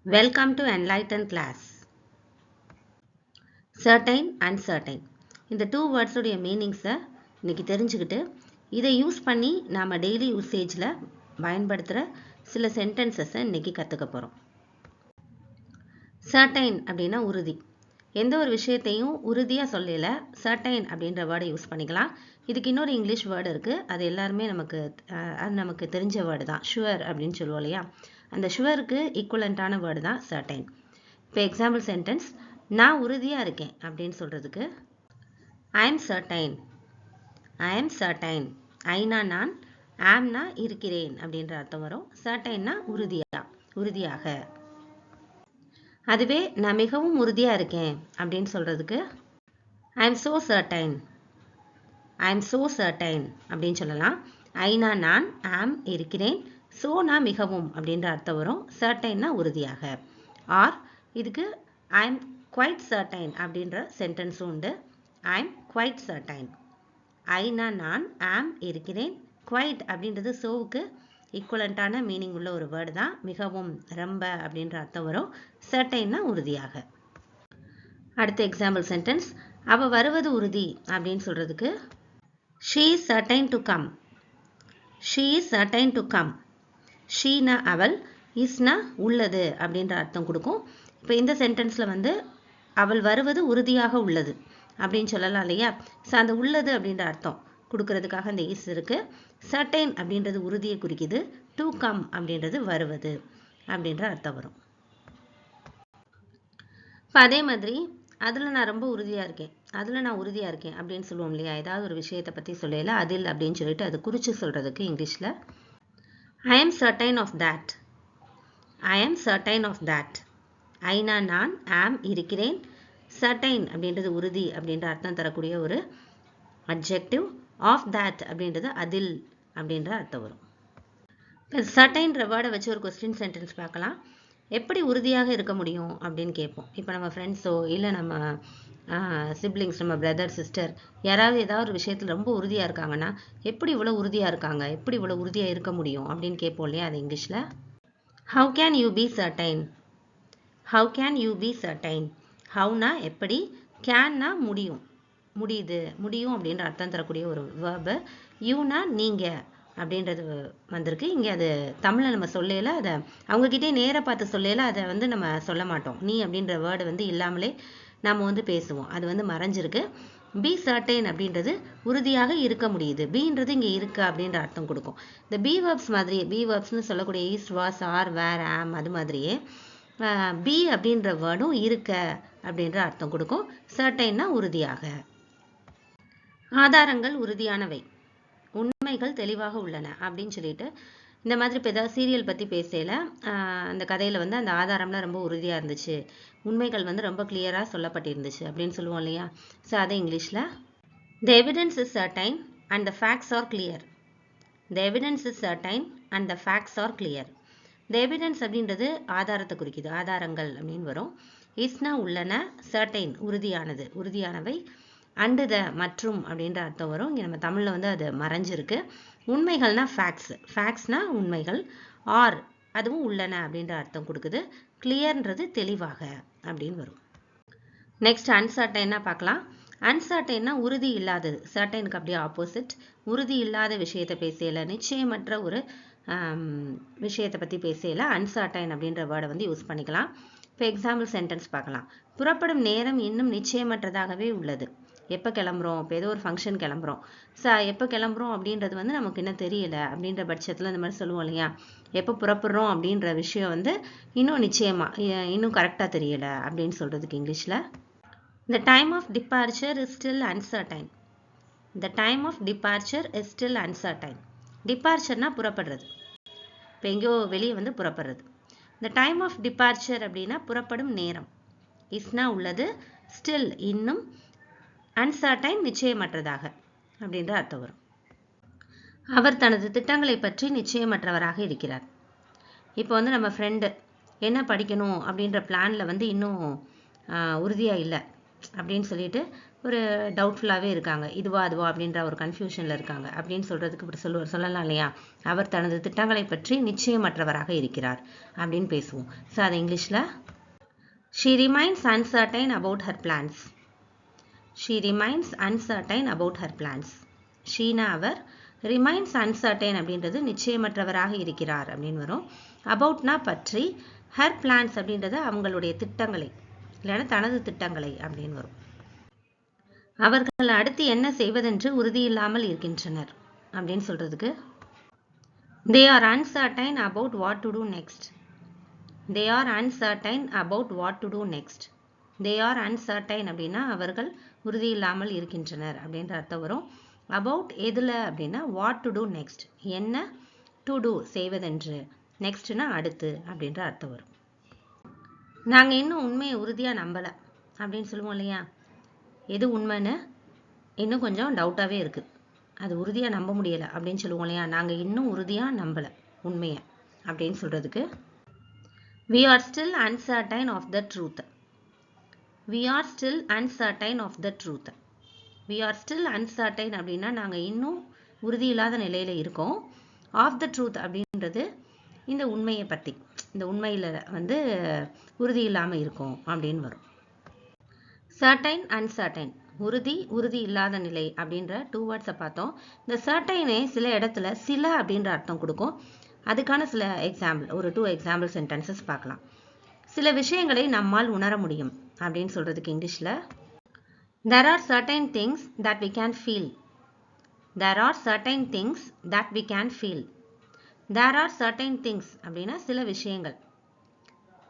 Welcome to Enlightened class. Certain, uncertain. இந்த two words உடைய meanings-அ இன்னைக்கு தெரிஞ்சுக்கிட்டு இதை யூஸ் பண்ணி நாம டெய்லி யூசேஜில் பயன்படுத்துகிற சில சென்டென்சஸை இன்னைக்கு கற்றுக்க போகிறோம். Certain அப்படின்னா உறுதி. எந்த ஒரு விஷயத்தையும் உறுதியாக சொல்லல certain அப்படின்ற வேர்டை யூஸ் பண்ணிக்கலாம். இதுக்கு இன்னொரு இங்கிலீஷ் வேர்டு இருக்குது. அது எல்லாருமே நமக்கு தெரிஞ்ச வேர்டு தான். ஷுவர் அப்படின்னு சொல்லுவோம் இல்லையா? அந்த ஷுவருக்கு ஈக்குவலண்ட்டான வேர்டு தான் certain. இப்போ எக்ஸாம்பிள் சென்டென்ஸ், நான் உறுதியாக இருக்கேன் அப்படின்னு சொல்கிறதுக்கு I am certain. I am certain. ஐனா நான், ஆம்னா இருக்கிறேன் அப்படின்ற அர்த்தம் வரும். சர்டைன்னா உறுதியாக. அதுவே நான் மிகவும் உறுதியாக இருக்கேன் அப்படின்னு சொல்கிறதுக்கு I am so certain. I am so certain அப்படின்னு சொல்லலாம். ஐனா நான், ஆம் இருக்கிறேன், சோ நான் மிகவும் அப்படின்ற அர்த்தம் வரும். சர்டைன்னா உறுதியாக. ஆர் இதுக்கு ஐ எம் குவைட் சர்டைன் அப்படின்ற சென்டென்ஸும் உண்டு. I am quite certain. ஐனா நான், ஆம் இருக்கிறேன், குவைட் அப்படின்றது சோவுக்கு ஈக்குவலண்ட்டான மீனிங் உள்ள ஒரு வேர்டு தான். மிகவும், ரொம்ப அப்படின்ற அர்த்தம் வரும். சர்டைன்னா உறுதியாக. அடுத்த எக்ஸாம்பிள் சென்டென்ஸ், அவ வருவது உறுதி அப்படின்னு சொல்றதுக்கு she is certain to come. she is certain to come. Sheena அவள், இஸ்னா உள்ளது அப்படின்ற அர்த்தம் கொடுக்கும். இப்போ இந்த சென்டென்ஸில் வந்து அவள் வருவது உறுதியாக உள்ளது அப்படின்னு சொல்லலாம் இல்லையா? ஸோ அந்த உள்ளது அப்படின்ற அர்த்தம் கொடுக்கறதுக்காக அந்த இஸ் இருக்கு. சர்டைன் அப்படின்றது உறுதியை குறிக்குது. டு கம் அப்படின்றது வருவது அப்படின்ற அர்த்தம் வரும். இப்போ அதே மாதிரி அதில் நான் ரொம்ப உறுதியாக இருக்கேன், அதில் நான் உறுதியாக இருக்கேன் அப்படின்னு சொல்லுவோம் இல்லையா? ஏதாவது ஒரு விஷயத்தை பற்றி சொல்லல அதில் அப்படின்னு சொல்லிட்டு அது குறித்து சொல்கிறதுக்கு இங்கிலீஷில் I am certain of that. I am certain of that. Aina நான், ஆம் இருக்கிறேன், certain அப்படின்றது உறுதி அப்படின்ற அர்த்தம் தரக்கூடிய ஒரு adjective. of that அப்படின்றது அதில் அப்படின்ற அர்த்தம் வரும். இப்போ சர்டைன்ற வேர்டை வச்சு ஒரு கொஸ்டின் சென்டென்ஸ் பார்க்கலாம். எப்படி உறுதியாக இருக்க முடியும் அப்படின்னு கேட்போம். இப்போ நம்ம ஃப்ரெண்ட்ஸோ இல்லை நம்ம சிப்ளிங்ஸ், நம்ம பிரதர் சிஸ்டர் யாராவது ஏதாவது ஒரு விஷயத்தில் ரொம்ப உறுதியாக இருக்காங்கன்னா எப்படி இவ்வளோ உறுதியாக இருக்காங்க, எப்படி இவ்வளோ உறுதியாக இருக்க முடியும் அப்படின்னு கேட்போம் இல்லையா? அது இங்கிலீஷில் how can you be certain. How can you be certain. ஹவுனா எப்படி, கேன்னா முடியும், முடியும் அப்படின்ற அர்த்தம் தரக்கூடிய ஒரு வேர்பு. யூனா நீங்கள் அப்படின்றது வந்திருக்கு. இங்கே அது தமிழில் நம்ம சொல்லல, அதை அவங்கக்கிட்டே நேராக பார்த்து சொல்லல, அதை வந்து நம்ம சொல்ல மாட்டோம். நீ அப்படின்ற வேர்டு வந்து இல்லாமலே நம்ம வந்து பேசுவோம். அது வந்து மறைஞ்சிருக்கு. பி சர்டைன் அப்படின்றது உறுதியாக இருக்க முடியுது. பீன்றது இங்கே இருக்கு அப்படின்ற அர்த்தம் கொடுக்கும். இந்த பி வேர்ப்ஸ் மாதிரியே, பி வேர்ப்ஸ்னு சொல்லக்கூடிய இஸ், வாஸ், ஆர், வேர், ஆம் அது மாதிரியே பி அப்படின்ற வேர்டும் இருக்க அப்படின்ற அர்த்தம் கொடுக்கும். சர்டைன்னா உறுதியாக. ஆதாரங்கள் உறுதியானவை, உண்மைகள் தெளிவாக உள்ளன அப்படின்னு சொல்லிட்டு இந்த மாதிரி இப்போ ஏதாவது சீரியல் பற்றி பேசல அந்த கதையில் வந்து அந்த ஆதாரம்லாம் ரொம்ப உறுதியாக இருந்துச்சு, உண்மைகள் வந்து ரொம்ப கிளியராக சொல்லப்பட்டிருந்துச்சு அப்படின்னு சொல்லுவோம் இல்லையா? ஸோ அதை இங்கிலீஷில் the evidence is certain and the facts are clear. the evidence is certain and the facts are clear. the evidence அப்படின்றது ஆதாரத்தை குறிக்குது, ஆதாரங்கள் அப்படின்னு வரும். இஸ்னா உள்ளன, certain உறுதியானது, உறுதியானவை, அண்டு த மற்றும் அப்படின்ற அர்த்தம் வரும். இங்கே நம்ம தமிழில் வந்து அது மறைஞ்சிருக்கு. உண்மைகள்னா ஃபேக்ட்ஸ், ஃபேக்ட்ஸ்னா உண்மைகள். ஆர் அதுவும் உள்ளன அப்படின்ற அர்த்தம் கொடுக்குது. கிளியர்ன்றது தெளிவாக அப்படின்னு வரும். நெக்ஸ்ட் அன்சர்டைனா பார்க்கலாம். அன்சர்டைன்னா உறுதி இல்லாதது. சர்டைனுக்கு அப்படியே ஆப்போசிட். உறுதி இல்லாத விஷயத்தை பேசல, நிச்சயமற்ற ஒரு விஷயத்தை பற்றி பேசல அன்சர்டைன் அப்படின்ற வேர்டை வந்து யூஸ் பண்ணிக்கலாம். இப்போ எக்ஸாம்பிள் சென்டென்ஸ் பார்க்கலாம். புறப்படும் நேரம் இன்னும் நிச்சயமற்றதாகவே உள்ளது. எப்போ கிளம்புறோம், இப்போ ஏதோ ஒரு ஃபங்க்ஷன் கிளம்புறோம், எப்போ கிளம்புறோம் அப்படின்றது வந்து நமக்கு இன்னும் தெரியல அப்படின்ற பட்சத்தில் இந்த மாதிரி சொல்லுவோம் இல்லையா? எப்போ புறப்படுறோம் அப்படின்ற விஷயம் வந்து இன்னும் நிச்சயமாக இன்னும் கரெக்டாக தெரியல அப்படின்னு சொல்கிறதுக்கு இங்கிலீஷில் the time of departure is still uncertain. the time of departure is still uncertain. டிபார்ச்சர்னா புறப்படுறது, இப்போ எங்கேயோ வெளியே வந்து புறப்படுறது. the time of departure அப்படின்னா புறப்படும் நேரம். இஸ்னா உள்ளது, ஸ்டில் இன்னும், அன்சர்டைன் நிச்சயமற்றதாக அப்படின்ற அர்த்தம் வரும். அவர் தனது திட்டங்களை பற்றி நிச்சயமற்றவராக இருக்கிறார். இப்போ வந்து நம்ம ஃப்ரெண்டு என்ன படிக்கணும் அப்படின்ற பிளானில் வந்து இன்னும் உறுதியாக இல்லை அப்படின்னு சொல்லிட்டு ஒரு டவுட்ஃபுல்லாகவே இருக்காங்க, இதுவா அதுவா அப்படின்ற ஒரு கன்ஃபியூஷனில் இருக்காங்க அப்படின்னு சொல்கிறதுக்கு இப்படி சொல்லலாம் இல்லையா? அவர் தனது திட்டங்களை பற்றி நிச்சயமற்றவராக இருக்கிறார் அப்படின்னு பேசுவோம். ஸோ அது இங்கிலீஷில் she remains uncertain about her plans. She remains uncertain about her plans. Sheena அவர், ரிமைன்ஸ் அன்சர்டைன் அப்படின்றது நிச்சயமற்றவராக இருக்கிறார் அப்படின்னு வரும். அபவுட்னா பற்றி, ஹர் பிளான்ஸ் அப்படின்றது அவங்களுடைய திட்டங்களை இல்லைன்னா தனது திட்டங்களை அப்படின்னு வரும். அவர்கள் அடுத்து என்ன செய்வதென்று உறுதியில்லாமல் இருக்கின்றனர் அப்படின்னு சொல்றதுக்கு they are uncertain about what to do next. they are uncertain about what to do next. they are uncertain அப்படின்னா அவர்கள் உறுதியில்லாமல் இருக்கின்றனர் அப்படின்ற அர்த்தம் வரும். about எதுல அப்படின்னா what to do next, என்ன to do செய்வதென்று, நெக்ஸ்ட்னா அடுத்து அப்படின்ற அர்த்தம் வரும். நாங்கள் இன்னும் உண்மையை உறுதியாக நம்பலை அப்படின்னு சொல்லுவோம் இல்லையா? எது உண்மைன்னு இன்னும் கொஞ்சம் டவுட்டாகவே இருக்குது, அது உறுதியாக நம்ப முடியலை அப்படின்னு சொல்லுவோம் இல்லையா? நாங்கள் இன்னும் உறுதியாக நம்பலை உண்மையை அப்படின்னு சொல்கிறதுக்கு we are still uncertain of the truth. we are still uncertain of the truth. we are still uncertain அப்படின்னா நாங்கள் இன்னும் உறுதியில்லாத நிலையில் இருக்கோம். of the truth அப்படின்றது இந்த உண்மையை பற்றி, இந்த உண்மையில் வந்து உறுதி இல்லாமல் இருக்கும் அப்படின்னு வரும். certain uncertain, உறுதி இல்லாத நிலை அப்படின்ற 2 வேர்ட்ஸை பார்த்தோம். இந்த சர்டைனே சில இடத்துல சில அப்படின்ற அர்த்தம் கொடுக்கும். அதுக்கான சில எக்ஸாம்பிள், ஒரு 2 எக்ஸாம்பிள் சென்டென்சஸ் பார்க்கலாம். சில விஷயங்களை நம்மால் உணர முடியும் அப்படின்னு சொல்றதுக்கு இங்கிலீஷில் there are certain things that we can feel. there are certain things that we can feel. there are certain things அப்படின்னா சில விஷயங்கள்,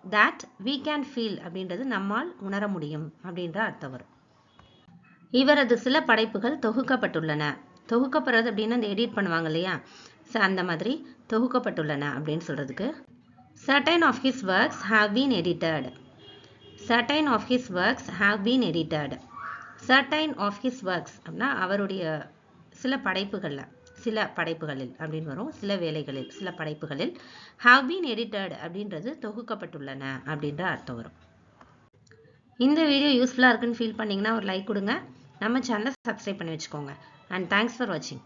that we can feel அப்படின்றது நம்மால் உணர முடியும் அப்படின்ற அர்த்தம் வரும். இவரது சில படைப்புகள் தொகுக்கப்பட்டுள்ளன. தொகுக்கப்படுறது அப்படின்னா அந்த எடிட் பண்ணுவாங்க இல்லையா? ஸோ அந்த மாதிரி தொகுக்கப்பட்டுள்ளன அப்படின்னு சொல்றதுக்கு certain of his works have been edited. certain of his works have been edited. certain of his works அப்படின்னா அவருடைய சில படைப்புகளில் அப்படின்னு வரும். சில வேலைகளில், சில படைப்புகளில் have been edited அப்படின்றது தொகுக்கப்பட்டுள்ளன அப்படின்ற அர்த்தம் வரும். இந்த வீடியோ யூஸ்ஃபுல்லாக இருக்குன்னு ஃபீல் பண்ணிங்கன்னா ஒரு லைக் கொடுங்க. நம்ம சேனலை சப்ஸ்கிரைப் பண்ணி வச்சுக்கோங்க. அண்ட் தேங்க்ஸ் ஃபார் வாட்சிங்.